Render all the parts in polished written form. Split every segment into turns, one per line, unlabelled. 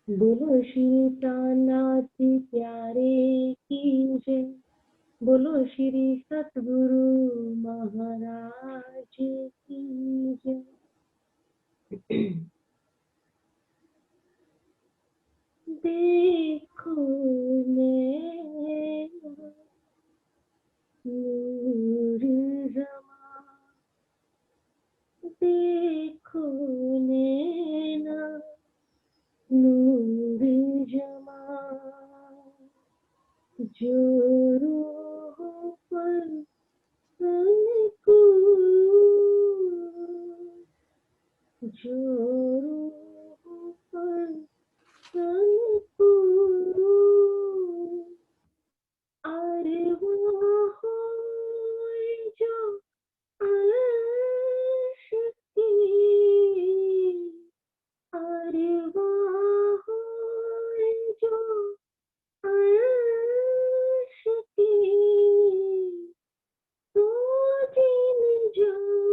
बोलो श्री प्राणनाथ प्यारे की जय। बोलो श्री सतगुरु महाराज की जय। देखो नैना नूर जमा, देखो नैना नूर जमा, जो रूह पर तनको, जो रूह पर तनको अरवाह होए जो अर्श की, अरवाह होए जो अर्श की, तो जिन जाओ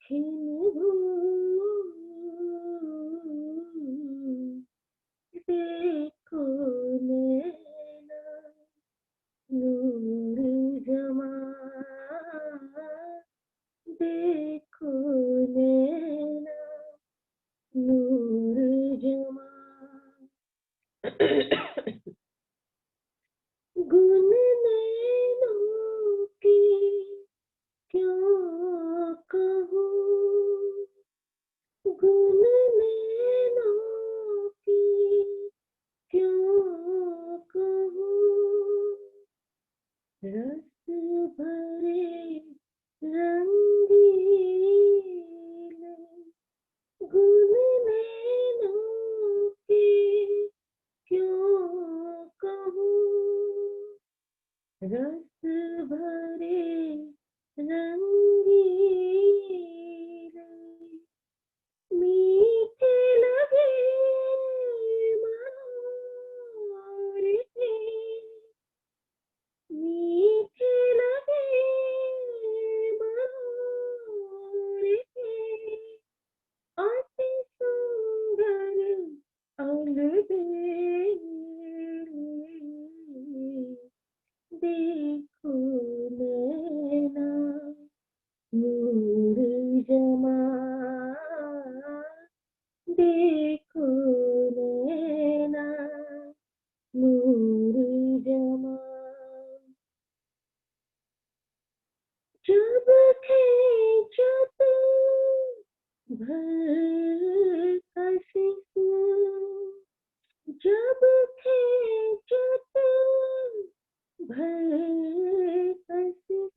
खिन भूल, देखो नैना नूर जमा, देखो नैना नूर जमा। गुन नैनों की क्यों कहूँ, गुन नैनों की क्यों कहूँ, रस भरे रंगीले गुन नैनों के क्यों कहूँ, रस भरे रंगीले मीठे लगे मनोहर के, मीठे लगे मनोहर के, अति सुंदर अलबेले, देखो नैना नूर जमा, देखो नैना नूर जमा। जब खींचत भर कशिश, जब खींचत भर कशिश,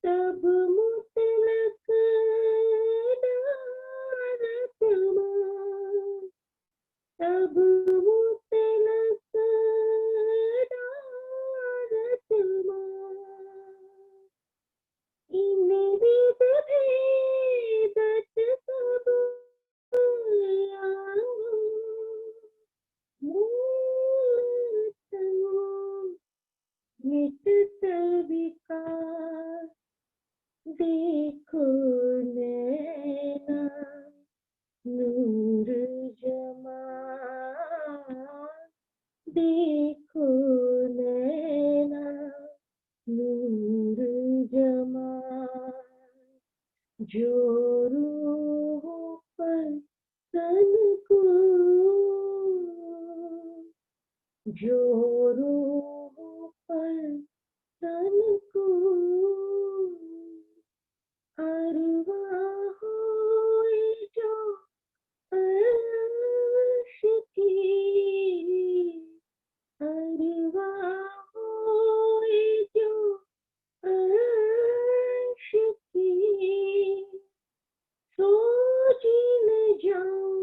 तब मुतलक डारत माँ, तब मुतलक डारत माँ, इन विध भेदत सब आंगो, मूल तनु मिटत विकार, देखो नैना नूर जमा, देखो नैना नूर जमा, जो रूह पर तन को, जो रूह पर तन को अरवाह होए जो अर्श की, अरवाह होए जो अर्श की, सो जिन जाऊं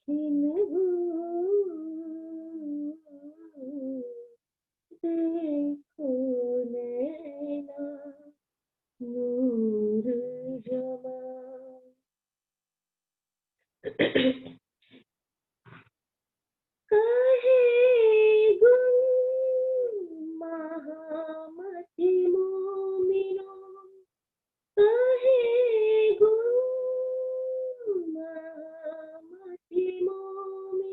खिन भूल, देखो नैना नूर जमा। कहे गुण महामति मोमिनो, कहे गुण महामति मोमिनो,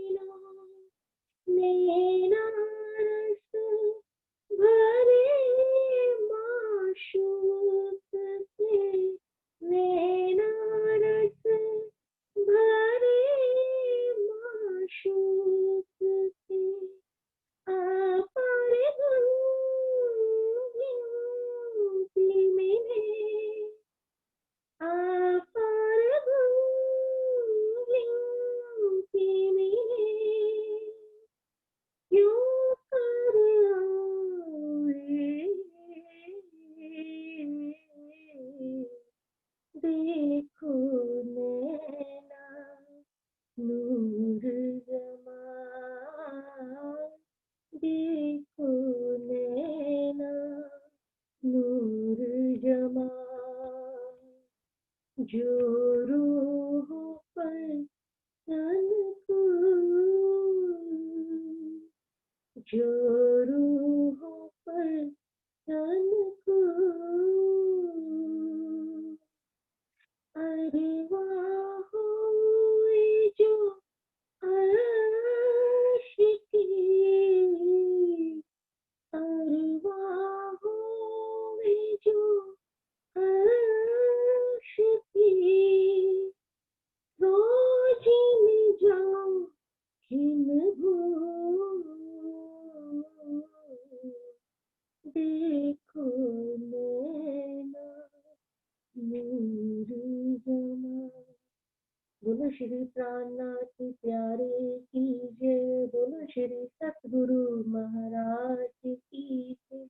जो रूह पर तन को, जो रूह पर तन को अरवाह हुए जो आशिकी, अरवाह हुए जो आशिकी, तो जिन जाऊं जिन भूल, देखो नैना नूर जमा। बोलो श्री प्राणनाथ प्यारे की जय, बोलो श्री सतगुरु महाराज की जय।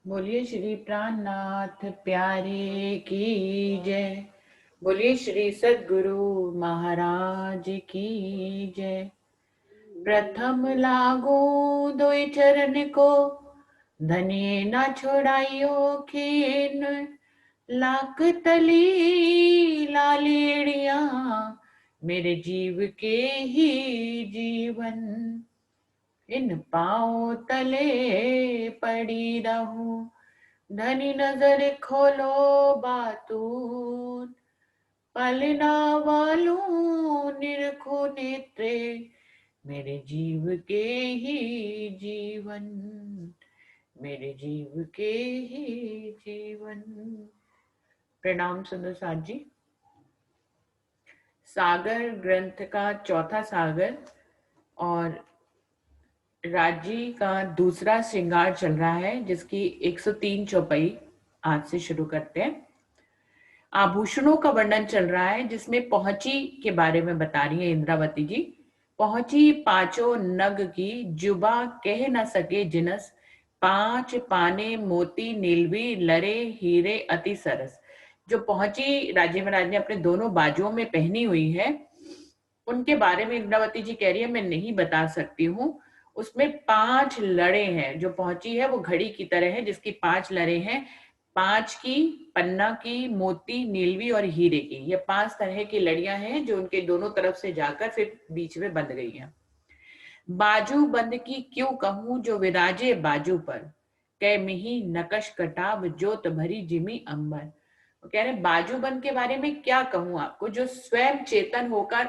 बोलिए श्री प्राणनाथ प्यारे की जय, बोलिए श्री सद्गुरु महाराज की जय। प्रथम लागू दोई चरण को, धनिये न छोड़ाइयो खीन। लाख तली लालेड़िया, मेरे जीव के ही जीवन। इन पाँव तले पड़ी रहूं, धनी नजर खोलो बातून। पलना वालूं निरखो नेत्रे, मेरे जीव के ही जीवन, मेरे जीव के ही जीवन। प्रणाम सुंदर साथ जी। सागर ग्रंथ का चौथा सागर और राजी का दूसरा श्रृंगार चल रहा है, जिसकी 103 चौपाई आज से शुरू करते हैं। आभूषणों का वर्णन चल रहा है, जिसमें पहुंची के बारे में बता रही है इंद्रावती जी। पहुंची पांचों नग की, जुबा कह न सके जिनस। पांच पाने मोती नीलवी, लरे हीरे अति सरस। जो पहुंची राजे महाराज ने अपने दोनों बाजुओं में पहनी हुई है, उनके बारे में इंद्रावती जी कह रही है मैं नहीं बता सकती हूँ। उसमें 5 लड़े हैं। जो पहुंची है वो घड़ी की तरह है, जिसकी 5 लड़े हैं। 5 की, पन्ना की, मोती, नीलवी और हीरे की, ये 5 तरह की लड़ियां हैं जो उनके दोनों तरफ से जाकर फिर बीच में बंध गई हैं। बाजू बंद की क्यों कहूं, जो विराजे बाजू पर। कै मिही नकश कटाब, जोत भरी जिमी अंबर। वो कह रहे बाजू बंद के बारे में क्या कहूं आपको, जो स्वयं चेतन होकर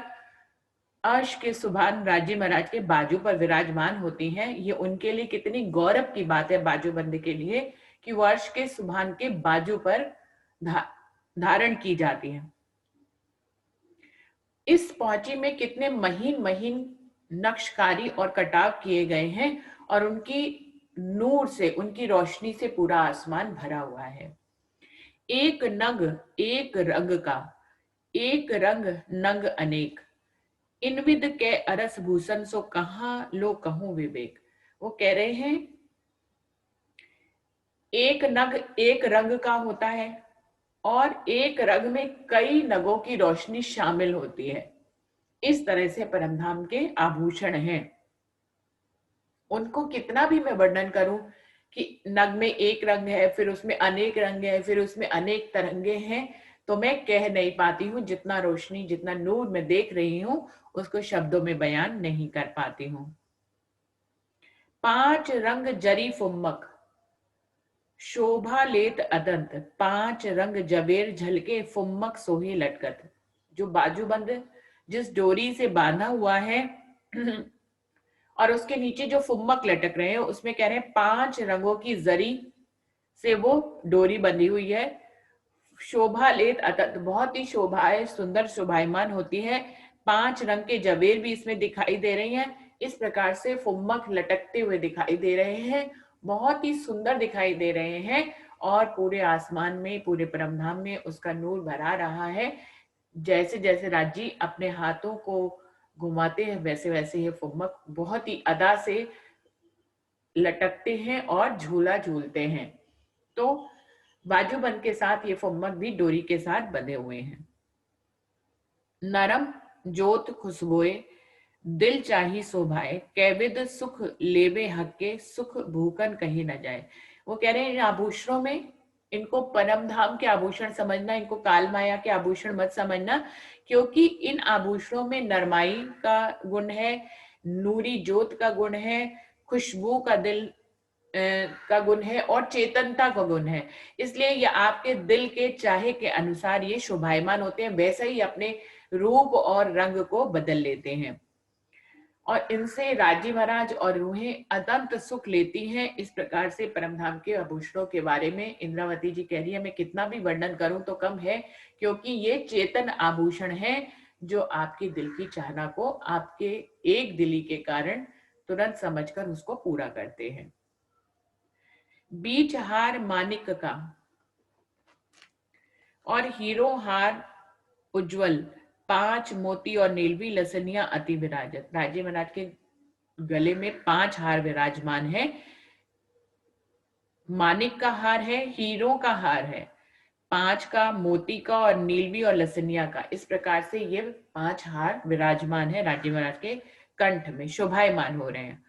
अर्श के सुभान राजी महाराज के बाजू पर विराजमान होती हैं। ये उनके लिए कितनी गौरव की बात है बाजूबंद के लिए, कि वो अर्श के सुभान के बाजू पर धारण की जाती है। इस पौची में कितने महीन महीन नक्शकारी और कटाव किए गए हैं, और उनकी नूर से, उनकी रोशनी से पूरा आसमान भरा हुआ है। एक नग एक रंग का, एक रंग नंग अनेक। इनविद के अरस भूषण, सो कहाँ लो कहूं विवेक। वो कह रहे हैं एक नग एक रंग का होता है, और एक रंग में कई नगों की रोशनी शामिल होती है। इस तरह से परमधाम के आभूषण हैं। उनको कितना भी मैं वर्णन करूं कि नग में एक रंग है, फिर उसमें अनेक रंग है, फिर उसमें अनेक तरंगे हैं, तो मैं कह नहीं पाती हूँ। जितना रोशनी, जितना नूर मैं देख रही हूँ, उसको शब्दों में बयान नहीं कर पाती हूँ। 5 रंग जरी फुम्मक, शोभा लेत अदंत। 5 रंग जबेर झलके, फुम्मक सोहे लटकत। जो बाजूबंद जिस डोरी से बांधा हुआ है और उसके नीचे जो फुम्मक लटक रहे हैं, उसमें कह रहे हैं 5 रंगों की जरी से वो डोरी बंधी हुई है। शोभा लेत अतत, बहुत ही शोभाएं, सुंदर शोभायमान होती है। 5 रंग के जबेर भी इसमें दिखाई दे रही हैं। इस प्रकार से फुम्मक लटकते हुए दिखाई दे रहे हैं, बहुत ही सुंदर दिखाई दे रहे हैं, और पूरे आसमान में, पूरे परमधाम में उसका नूर भरा रहा है। जैसे जैसे राजी अपने हाथों को घुमाते हैं, वैसे वैसे ये फुम्मक बहुत ही अदा से लटकते हैं और झूला झूलते हैं। तो बाजूबंद के साथ ये फुम्मक भी डोरी के साथ बंधे हुए हैं। नरम जोत खुशबोए, दिल चाही शोभाए। कैविद सुख लेबे हक के, सुख भूखन कहीं न जाए। वो कह रहे हैं इन आभूषणों में, इनको परम धाम के आभूषण समझना, इनको काल माया के आभूषण मत समझना, क्योंकि इन आभूषणों में नरमाई का गुण है, नूरी ज्योत का गुण है, खुशबू का दिल का गुण है और चेतनता का गुण है। इसलिए ये आपके दिल के चाहे के अनुसार ये शोभायमान होते हैं, वैसे ही अपने रूप और रंग को बदल लेते हैं और इनसे राजी महाराज और रूहें अनंत सुख लेती हैं। इस प्रकार से परमधाम के आभूषणों के बारे में इंद्रावती जी कह रही है, मैं कितना भी वर्णन करूं तो कम है, क्योंकि ये चेतन आभूषण है जो आपके दिल की चाहना को आपके एक दिली के कारण तुरंत समझकर उसको पूरा करते हैं। बीच हार मानिक का और हीरो हार उज्जवल, 5 मोती और नीलवी लसनिया अति विराजत। राजे महाराज के गले में 5 हार विराजमान है, मानिक का हार है, हीरो का हार है, 5 का, मोती का और नीलवी और लसनिया का। इस प्रकार से ये 5 हार विराजमान है राजे महाराज के कंठ में, शोभायमान हो रहे हैं।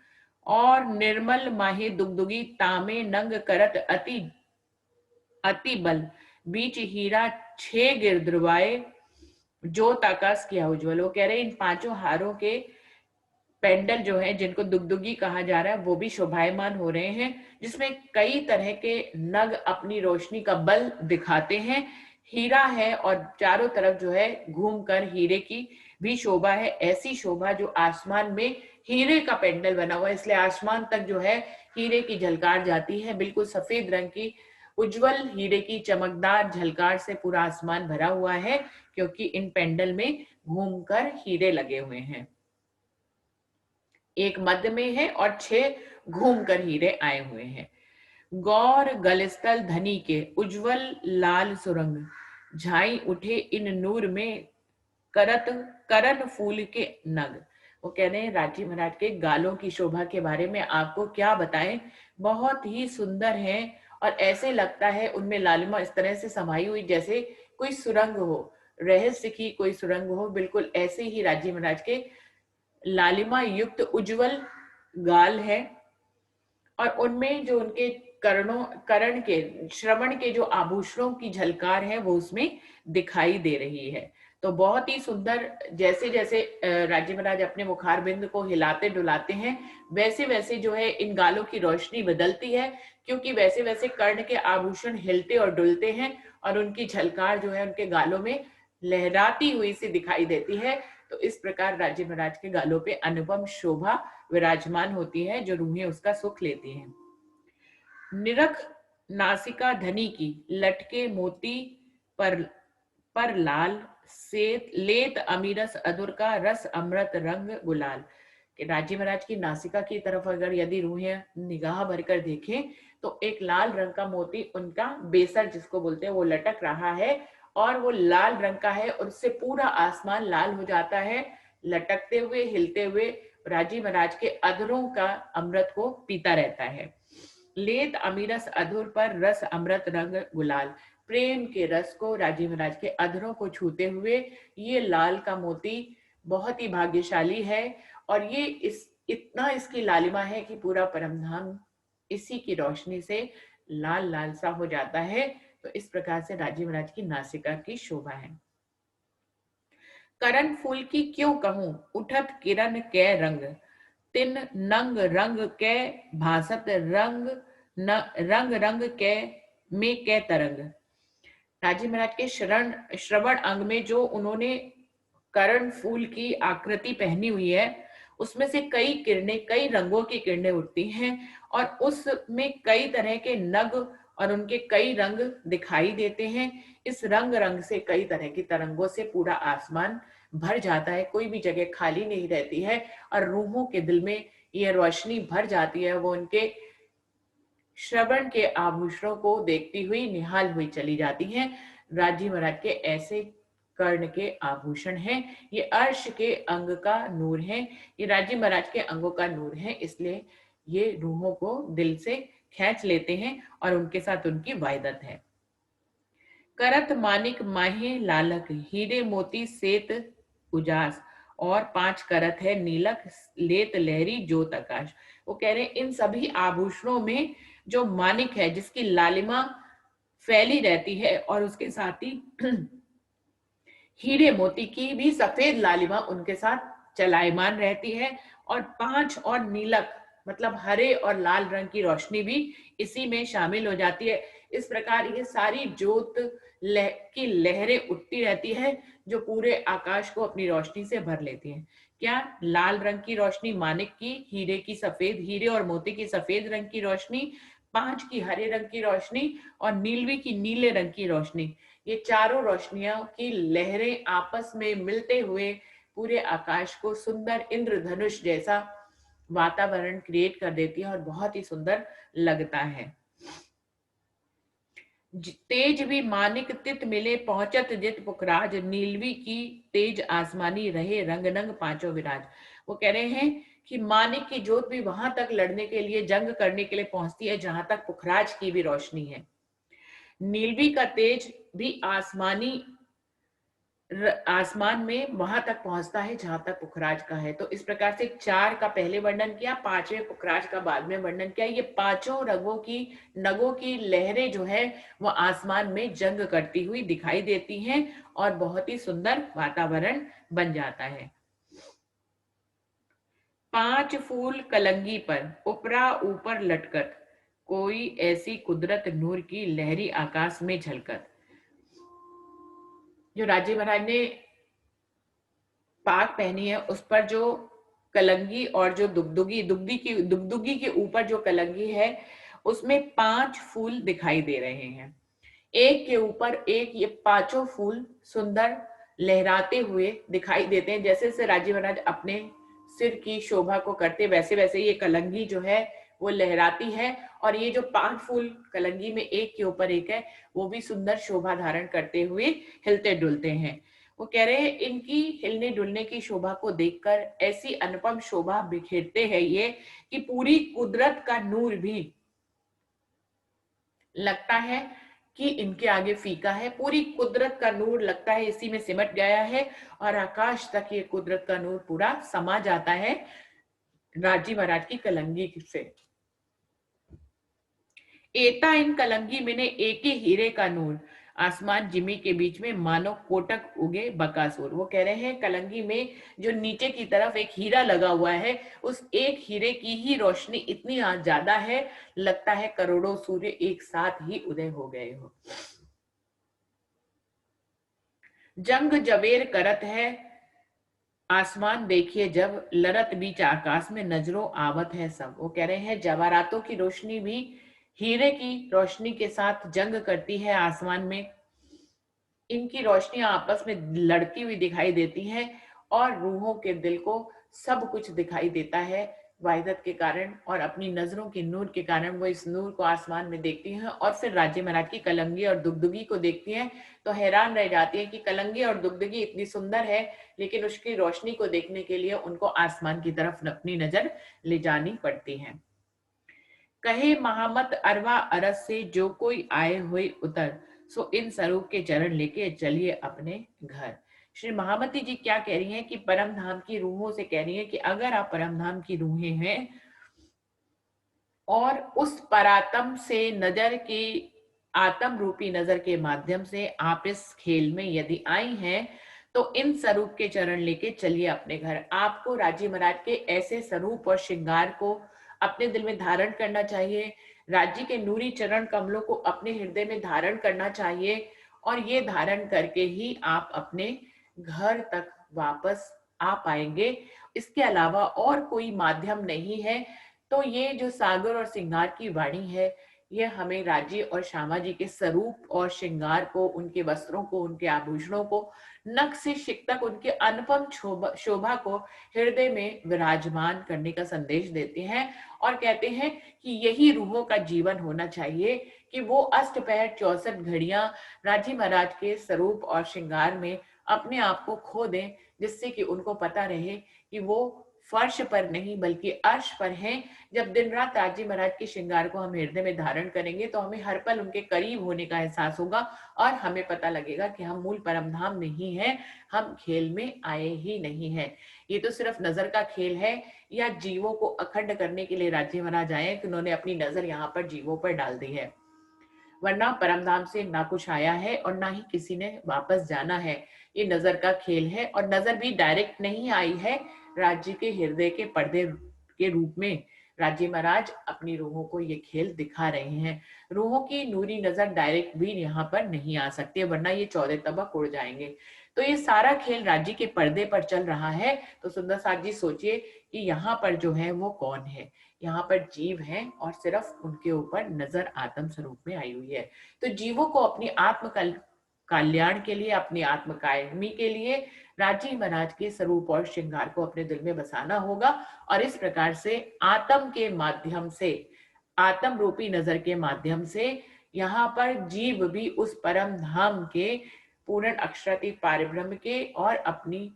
और निर्मल माहे दुगदुगी तामे नंग करत अति बल, बीच हीरा 6 गिरद्रुवाए जो ताकाश किया उज्जवल। वो कह रहे हैं इन 5 हारों के पेंडल जो है, जिनको दुगदुगी कहा जा रहा है, वो भी शोभायमान हो रहे हैं, जिसमें कई तरह के नग अपनी रोशनी का बल दिखाते हैं। हीरा है और चारों तरफ जो है घूमकर हीरे की भी शोभा है, ऐसी शोभा जो आसमान में हीरे का पेंडल बना हुआ है, इसलिए आसमान तक जो है हीरे की झलकार जाती है। बिल्कुल सफेद रंग की उज्जवल हीरे की चमकदार झलकार से पूरा आसमान भरा हुआ है, क्योंकि इन पेंडल में घूमकर हीरे लगे हुए हैं। एक मध्य में है और 6 घूमकर हीरे आए हुए हैं। गौर गलस्थल धनी के उज्जवल लाल सुरंग, झाई उठे इन नूर में करत करण फूल के नग। वो कह रहे हैं राजी महाराज के गालों की शोभा के बारे में आपको क्या बताएं, बहुत ही सुंदर है और ऐसे लगता है उनमें लालिमा इस तरह से समाई हुई जैसे कोई सुरंग हो, रहस्य की कोई सुरंग हो। बिल्कुल ऐसे ही राजी महाराज के लालिमा युक्त उज्जवल गाल है और उनमें जो उनके करण के श्रवण के जो आभूषणों की झलकार है वो उसमें दिखाई दे रही है। तो बहुत ही सुंदर, जैसे जैसे राजी महाराज अपने मुखार बिंद को हिलाते डुलाते हैं, वैसे वैसे जो है इन गालों की रोशनी बदलती है, क्योंकि वैसे वैसे कर्ण के आभूषण हिलते और डुलते हैं और उनकी झलकार जो है उनके गालों में लहराती हुई सी दिखाई देती है। तो इस प्रकार राजे महाराज के गालों पे अनुपम शोभा विराजमान होती है, जो रूहें उसका सुख लेती हैं। निरख नासिका धनी की, लटके मोती पर लाल, सेत लेत अमीरस अधुर का, रस अमृत रंग गुलाल। कि राजे महाराज की नासिका की तरफ अगर यदि रूहें निगाह भरकर देखें तो एक लाल रंग का मोती, उनका बेसर जिसको बोलते हैं, वो लटक रहा है और वो लाल रंग का है और उससे पूरा आसमान लाल हो जाता है। लटकते हुए हिलते हुए राजी महाराज के अधरों का अमृत को पीता रहता है। लेत अमीरस अधुर पर रस अमृत रंग गुलाल, प्रेम के रस को राजी महाराज के अधरों को छूते हुए ये लाल का मोती बहुत ही भाग्यशाली है और ये इतना इसकी लालिमा है कि पूरा परमधाम इसी की रोशनी से लाल लाल सा हो जाता है। तो इस प्रकार से राजी महाराज की नासिका की शोभा है। करण फूल की क्यों कहूं, उठत किरण कै रंग, तिन नंग रंग कै भासत रंग रंग रंग कै में कै तरंग। राजी महाराज के श्रवण अंग में जो उन्होंने करण फूल की आकृति पहनी हुई है, उसमें से कई किरणें, कई रंगों की किरणें उठती हैं और उसमें कई तरह के नग और उनके कई रंग दिखाई देते हैं। इस रंग रंग से, कई तरह की तरंगों से पूरा आसमान भर जाता है, कोई भी जगह खाली नहीं रहती है और रूहों के दिल में यह रोशनी भर जाती है। वो उनके श्रवण के आभूषणों को देखती हुई निहाल हुई चली जाती हैं। राजी महाराज के ऐसे कर्ण के आभूषण हैं, ये अर्श के अंग का नूर है, ये राजी महाराज के अंगों का नूर है, इसलिए ये रूहों को दिल से खींच लेते हैं और उनके साथ उनकी वायदत है। करत मानिक माहे लालक, हीरे मोती सेत उजास, और 5 करत है नीलक, लेत लहरी ज्योत आकाश। वो कह रहे हैं इन सभी आभूषणों में जो मानिक है, जिसकी लालिमा फैली रहती है और उसके साथ ही हीरे मोती की भी सफेद लालिमा उनके साथ चलायमान रहती है। और 5 और नीलक मतलब हरे और लाल रंग की रोशनी भी इसी में शामिल हो जाती है। इस प्रकार ये सारी ज्योत की लहरें उठती रहती है जो पूरे आकाश को अपनी रोशनी से भर लेती है। क्या लाल रंग की रोशनी मानिक की, हीरे की सफेद, हीरे और मोती की सफेद रंग की रोशनी, 5 की हरे रंग की रोशनी और नीलवी की नीले रंग की रोशनी, ये चारों रोशनियों की लहरें आपस में मिलते हुए पूरे आकाश को सुंदर इंद्रधनुष जैसा वातावरण क्रिएट कर देती है और बहुत ही सुंदर लगता है। तेज भी मानिक तित मिले पहुंचत जित पुखराज, नीलवी की तेज आसमानी रहे रंग नंग पांचों विराज। वो कह रहे हैं कि मानिक की ज्योत भी वहां तक लड़ने के लिए, जंग करने के लिए पहुंचती है जहां तक पुखराज की भी रोशनी है। नीलवी का तेज भी आसमान में वहां तक पहुंचता है जहां तक पुखराज का है। तो इस प्रकार से 4 का पहले वर्णन किया, 5वें पुखराज का बाद में वर्णन किया। ये पांचों रंगों की नगों की लहरें जो है वो आसमान में जंग करती हुई दिखाई देती हैं और बहुत ही सुंदर वातावरण बन जाता है। 5 फूल कलंगी पर उपरा ऊपर लटकत, कोई ऐसी कुदरत नूर की लहरी आकाश में झलकत। जो राजे महाराज ने पाग पहनी है उस पर जो कलंगी और जो दुगदुगी के ऊपर जो कलंगी है उसमें 5 फूल दिखाई दे रहे हैं, एक के ऊपर एक ये पांचों फूल सुंदर लहराते हुए दिखाई देते हैं। जैसे जैसे राजी महाराज अपने सिर की शोभा को करते वैसे वैसे ये कलंगी जो है वो लहराती है और ये जो 5 फूल कलंगी में एक के ऊपर एक है वो भी सुंदर शोभा धारण करते हुए हिलते डुलते हैं। वो कह रहे हैं इनकी हिलने डुलने की शोभा को देखकर ऐसी अनुपम शोभा बिखेरते हैं ये कि पूरी कुदरत का नूर भी लगता है कि इनके आगे फीका है। पूरी कुदरत का नूर लगता है इसी में सिमट गया है और आकाश तक ये कुदरत का नूर पूरा समा जाता है राजी महाराज की कलंगी से। एता इन कलंगी में ने एक ही हीरे का नूर, आसमान जिमी के बीच में मानो कोटक उगे बकासुर। वो कह रहे हैं कलंगी में जो नीचे की तरफ एक हीरा लगा हुआ है उस एक हीरे की ही रोशनी इतनी ज्यादा है लगता है करोड़ों सूर्य एक साथ ही उदय हो गए हो। जंग जवेर करत है आसमान देखिए जब, लरत बीच आकाश में नजरों आवत है सब। वो कह रहे हैं जवारातों की रोशनी भी हीरे की रोशनी के साथ जंग करती है आसमान में, इनकी रोशनियां आपस में लड़ती हुई दिखाई देती हैं और रूहों के दिल को सब कुछ दिखाई देता है वाहिदत के कारण और अपनी नजरों के नूर के कारण वो इस नूर को आसमान में देखती हैं और फिर राजे महाराज की कलंगी और दुगदुगी को देखती हैं तो हैरान रह जाती है कि कलंगी और दुगदुगी इतनी सुंदर है लेकिन उसकी रोशनी को देखने के लिए उनको आसमान की तरफ अपनी नजर ले जानी पड़ती है। कहे महामत अरवा अरस से जो कोई आए हुए उतर, सो इन स्वरूप के चरण लेके चलिए अपने घर। श्री महामती जी क्या कह रही हैं कि परम धाम की रूहों से कह रही हैं कि अगर आप परम धाम की रूहें हैं और उस परात्म से नजर की आत्म रूपी नजर के माध्यम से आप इस खेल में यदि आई हैं तो इन स्वरूप के चरण लेके चलिए अपने घर। आपको राजी महाराज के ऐसे स्वरूप और श्रृंगार को अपने दिल में धारण करना चाहिए, राजी के नूरी चरण कमलों को अपने हृदय में धारण करना चाहिए और ये धारण करके ही आप अपने घर तक वापस आ पाएंगे। इसके अलावा और कोई माध्यम नहीं है। तो ये जो सागर और श्रृंगार की वाणी है ये हमें राजी और श्यामा जी के स्वरूप और श्रृंगार को, उनके वस्त्रों को, उनके आभूषणों को, नख से शिख तक उनके अनुपम शोभा को हृदय में विराजमान करने का संदेश देते हैं और कहते हैं कि यही रूहों का जीवन होना चाहिए कि वो अष्टपहर 64 घड़ियां राजी महाराज के स्वरूप और श्रृंगार में अपने आप को खो दें जिससे कि उनको पता रहे कि वो फर्श पर नहीं बल्कि अर्श पर हैं। जब दिन रात राजी महाराज के श्रृंगार को हम हृदय में धारण करेंगे तो हमें हर पल उनके करीब होने का एहसास होगा और हमें पता लगेगा कि हम मूल परम धाम नहीं है, हम खेल में आए ही नहीं है। ये तो सिर्फ नजर का खेल है या जीवों को अखंड करने के लिए राजी महाराज आए कि उन्होंने अपनी नजर यहाँ पर जीवों पर डाल दी है। वरना परमधाम से ना कुछ आया है और ना ही किसी ने वापस जाना है। ये नजर का खेल है और नजर भी डायरेक्ट नहीं आई है, राज्य के हृदय के पर्दे के रूप में राज्य महाराज अपनी रूहों को ये खेल दिखा रहे हैं। रूहों की नूरी नजर डायरेक्ट भी यहाँ पर नहीं आ सकती है, वरना ये 14 तबक उड़ जाएंगे। तो ये सारा खेल राज्य के पर्दे पर चल रहा है। तो सुंदर साथ जी सोचिए कि यहाँ पर जो है वो कौन है। यहाँ पर जीव हैं और सिर्फ उनके ऊपर नजर आत्म स्वरूप में आई हुई है। तो जीवों को अपनी आत्म कल्याण के लिए, अपनी आत्म कायमी के लिए राजी महाराज के स्वरूप और श्रृंगार को अपने दिल में बसाना होगा। और इस प्रकार से आत्म के माध्यम से, आत्म रूपी नजर के माध्यम से यहाँ पर जीव भी उस परम धाम के पूर्ण अक्षरातीत पारिब्रह्म के और अपनी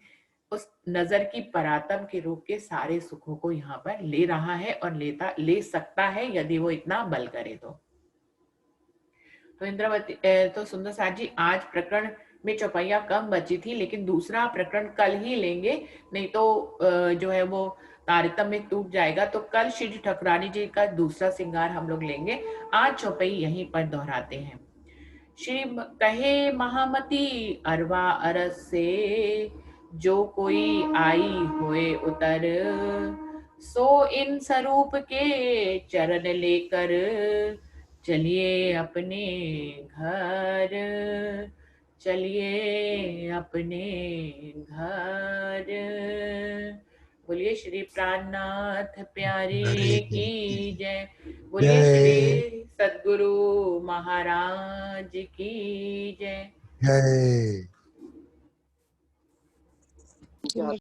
उस नजर की परातम के रूप के सारे सुखों को यहाँ पर ले रहा है और ले सकता है यदि वो इतना बल करे तो इंद्रवती तो सुंदर साथ जी आज प्रकरण में चौपाइया कम बची थी, लेकिन दूसरा प्रकरण कल ही लेंगे, नहीं तो जो है वो तारतम्य टूट जाएगा। तो कल श्री ठकुरानी जी का दूसरा श्रृंगार हम लोग लेंगे। आज चौपाई यहीं पर दोहराते हैं। श्री कहे महामती अरवा अरस से, जो कोई आई होए उतर, सो इन स्वरूप के चरण लेकर चलिए अपने घर, चलिए अपने घर। बोलिए श्री प्राणनाथ प्यारे की जय। बोलिए श्री सद्गुरु महाराज की जय।
जय।